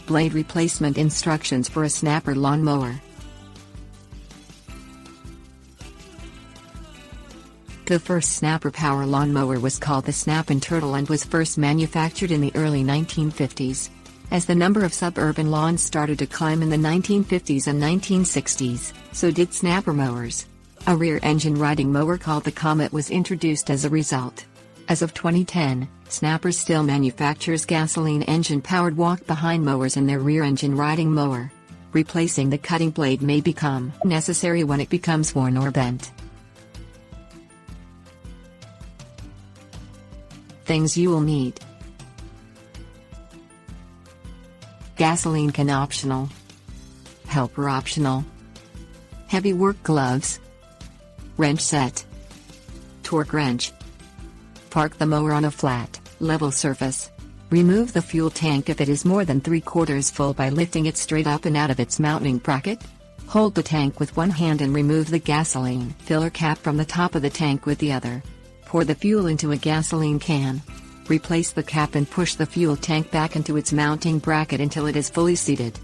Blade replacement instructions for a Snapper Lawn Mower. The first Snapper power lawn mower was called the Snappin Turtle and was first manufactured in the early 1950s. As the number of suburban lawns started to climb in the 1950s and 1960s, so did Snapper mowers. A rear-engine riding mower called the Comet was introduced as a result. As of 2010, Snapper still manufactures gasoline engine-powered walk-behind mowers in their rear-engine riding mower. Replacing the cutting blade may become necessary when it becomes worn or bent. Things you will need: gasoline can optional, helper optional, heavy work gloves, wrench set, torque wrench. Park the mower on a flat, level surface. Remove the fuel tank if it is more than 3/4 full by lifting it straight up and out of its mounting bracket. Hold the tank with one hand and remove the gasoline filler cap from the top of the tank with the other. Pour the fuel into a gasoline can. Replace the cap and push the fuel tank back into its mounting bracket until it is fully seated.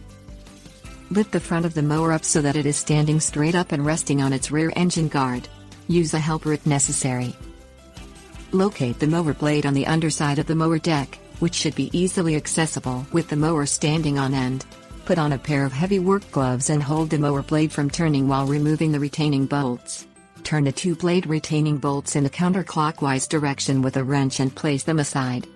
Lift the front of the mower up so that it is standing straight up and resting on its rear engine guard. Use a helper if necessary. Locate the mower blade on the underside of the mower deck, which should be easily accessible with the mower standing on end. Put on a pair of heavy work gloves and hold the mower blade from turning while removing the retaining bolts. Turn the two blade retaining bolts in a counterclockwise direction with a wrench and place them aside.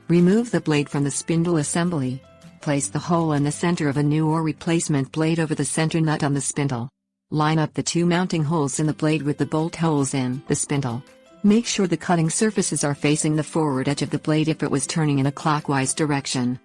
Remove the blade from the spindle assembly. Place the hole in the center of a new or replacement blade over the center nut on the spindle. Line up the two mounting holes in the blade with the bolt holes in the spindle. Make sure the cutting surfaces are facing the forward edge of the blade if it was turning in a clockwise direction.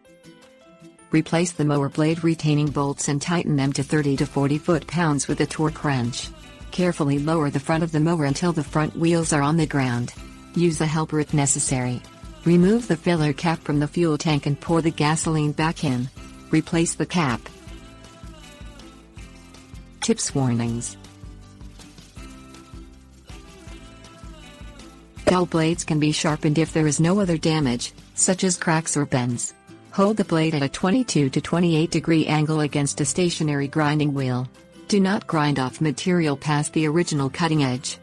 Replace the mower blade retaining bolts and tighten them to 30 to 40 foot-pounds with a torque wrench. Carefully lower the front of the mower until the front wheels are on the ground. Use a helper if necessary. Remove the filler cap from the fuel tank and pour the gasoline back in. Replace the cap. Tips: warnings. Dull blades can be sharpened if there is no other damage, such as cracks or bends. Hold the blade at a 22 to 28 degree angle against a stationary grinding wheel. Do not grind off material past the original cutting edge.